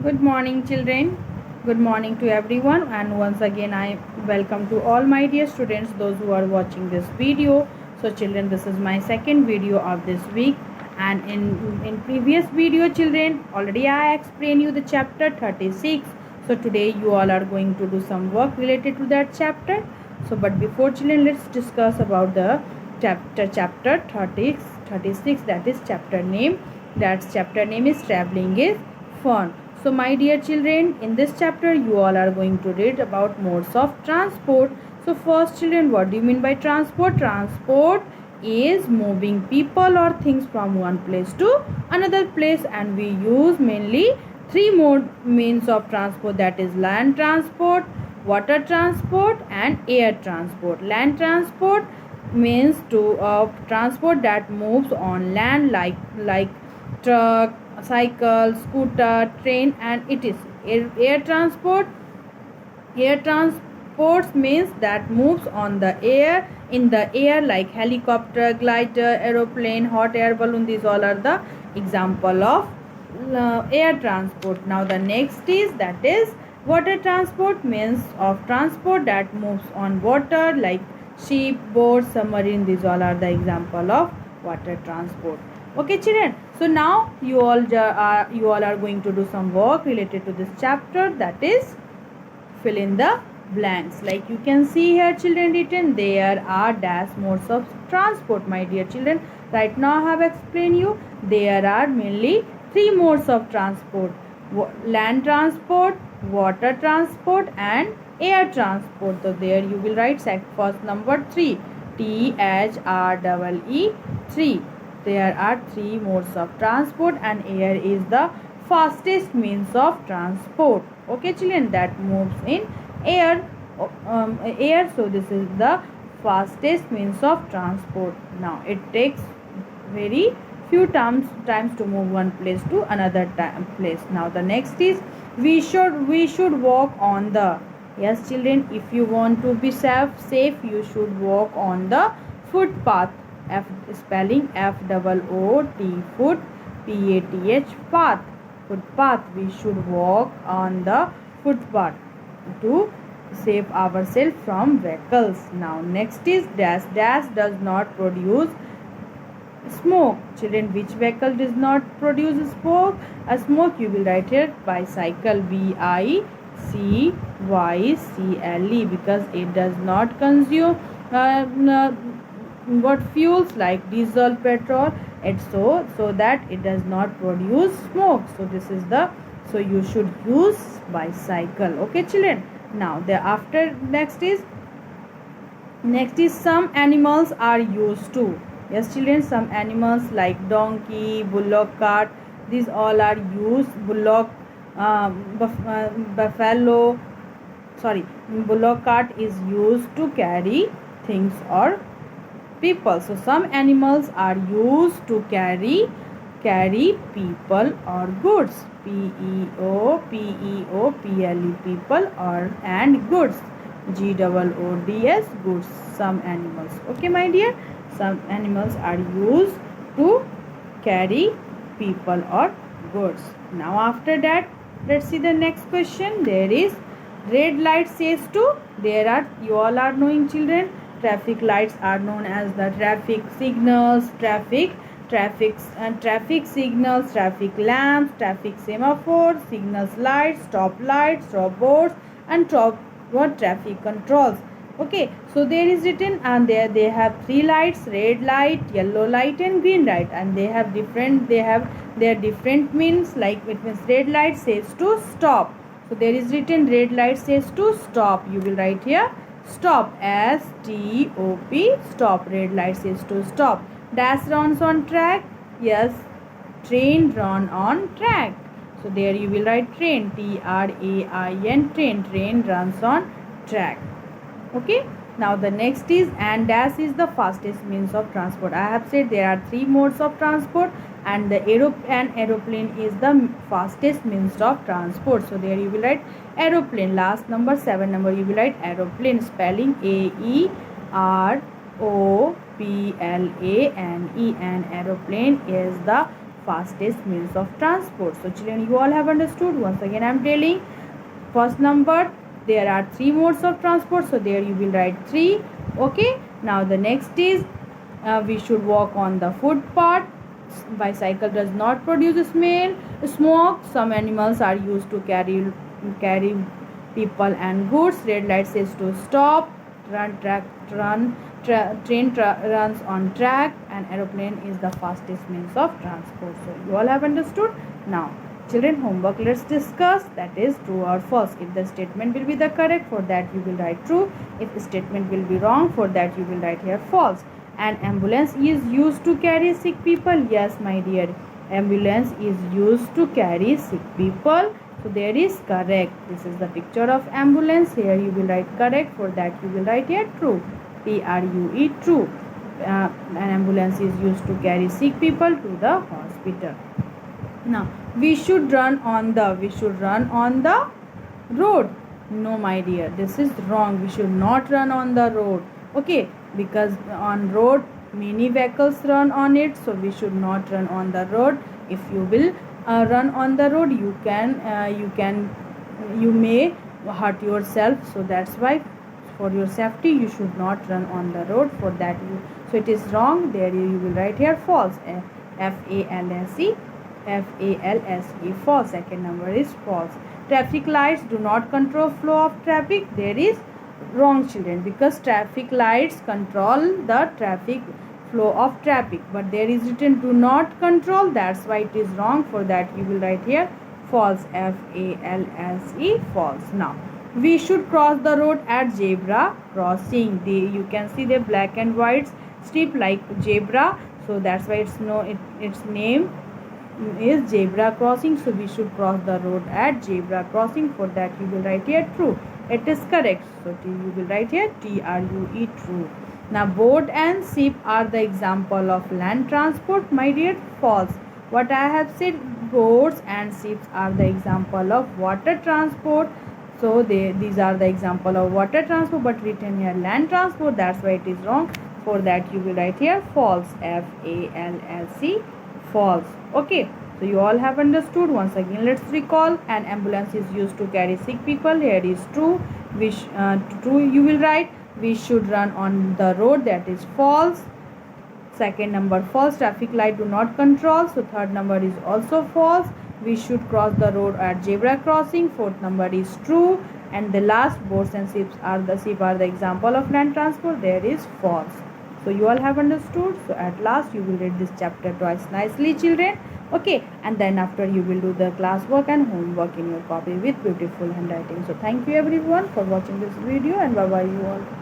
Good morning, children. Good morning to everyone, and once again, I welcome to all my dear students, those who are watching this video. So, children, this is my second video of this week, and in previous video, children, already I explained you the chapter 36. So, today you all are going to do some work related to that chapter. So, but before, children, let's discuss about the chapter 36. That is chapter name. That chapter name is Traveling is Fun. So my dear children, in this chapter you all are going to read about modes of transport. So first, children, what do you mean by transport? Transport is moving people or things from one place to another place, and we use mainly three means of transport, that is land transport, water transport and air transport. Land transport means to transport that moves on land, like truck, cycle, scooter, train, and it is air transport. Air transport means that moves on the air, in the air, like helicopter, glider, aeroplane, hot air balloon. These all are the example of air transport. Now the next is, that is water transport, means of transport that moves on water, like ship, boat, submarine. These all are the example of water transport. Okay, children, so now you all are going to do some work related to this chapter, that is fill in the blanks. Like you can see here, children, written there are dash modes of transport. My dear children, right now I have explained you there are mainly three modes of transport: land transport, water transport and air transport. So there you will write first number 3, THREE 3. There are three modes of transport, and air is the fastest means of transport. Okay, children, that moves in air. So this is the fastest means of transport. Now it takes very few times to move one place to another place. Now the next is, we should walk on the, yes children, if you want to be safe, you should walk on the footpath. Spelling FOOT, foot, PATH, path, footpath. We should walk on the footpath to save ourselves from vehicles. Now next is dash. Dash does not produce smoke. Children, which vehicle does not produce smoke? A smoke, you will write here bicycle, BICYCLE, because it does not consume what fuels like diesel, petrol, and so that it does not produce smoke. So this is the, so you should use bicycle. Okay, children. Now thereafter next is some animals are used to. Yes, children, some animals like donkey, bullock cart, these all are used. Buffalo, sorry, bullock cart is used to carry things or people. So some animals are used to carry people or goods. PEOPLE, people or and goods. GOODS, goods. Some animals. Okay, my dear, some animals are used to carry people or goods. Now after that, let's see the next question. There is red light says to. There are, you all are knowing, children, traffic lights are known as the traffic signals, traffic signals, traffic lamps, traffic semaphores, signals lights, stop boards, and traffic controls. Okay, so there is written, and there they have three lights: red light, yellow light and green light, and they have their different means. Like it means red light says to stop. So there is written red light says to stop. You will write here stop, STOP, stop. Red light says to stop. Dash runs on track. Yes, train run on track. So there you will write train, TRAIN, train. Train runs on track. Okay. Now the next is, and dash is the fastest means of transport. I have said there are three modes of transport, and the aeroplane is the fastest means of transport. So there you will write aeroplane. Last number 7 number you will write aeroplane. Spelling AEROPLANE, and aeroplane is the fastest means of transport. So children, you all have understood. Once again I am telling, first number, there are three modes of transport, so there you will write 3. Okay, now the next is we should walk on the footpath. Bicycle does not produce smoke. Some animals are used to carry people and goods. Red light says to stop. Train runs on track. An aeroplane is the fastest means of transport. So you all have understood. Now children, homework, let's discuss, that is true or false. If the statement will be the correct, for that you will write true. If the statement will be wrong, for that you will write here false. An ambulance is used to carry sick people. Yes, my dear, ambulance is used to carry sick people. So there is correct. This is the picture of ambulance. Here you will write correct. For that you will write here true. TRUE, true. An ambulance is used to carry sick people to the hospital. Now we should run on the road. No, my dear, this is wrong. We should not run on the road. Okay, because on road many vehicles run on it, so we should not run on the road. If you will run on the road, you may hurt yourself. So that's why, for your safety, you should not run on the road. For that so it is wrong. There you will write here false. FALSE, false. Second number is false. Traffic lights do not control flow of traffic. There is wrong, children, because traffic lights control the traffic flow of traffic, but there is written do not control. That's why it is wrong. For that you will write here false. FALSE, false. Now we should cross the road at zebra crossing. You can see the black and white strip like zebra, so that's why its name is zebra crossing. So we should cross the road at zebra crossing. For that you will write here true. It is correct. So you will write here TRUE, true. Now boat and ship are the example of land transport. My dear, false. What I have said, boats and ships are the example of water transport. So these are the example of water transport, but written here land transport. That's why it is wrong. For that you will write here false. FALSE, false. Okay, so you all have understood. Once again let's recall. An ambulance is used to carry sick people. Here is true. True you will write. We should run on the road. That is false. Second number false. Traffic light do not control. So third number is also false. We should cross the road at zebra crossing. Fourth number is true. And the last, boats and ships are the example of land transport. There is false. So you all have understood. So at last you will read this chapter twice nicely, children. Okay, and then after you will do the classwork and homework in your copy with beautiful handwriting. So thank you everyone for watching this video, and bye bye you all.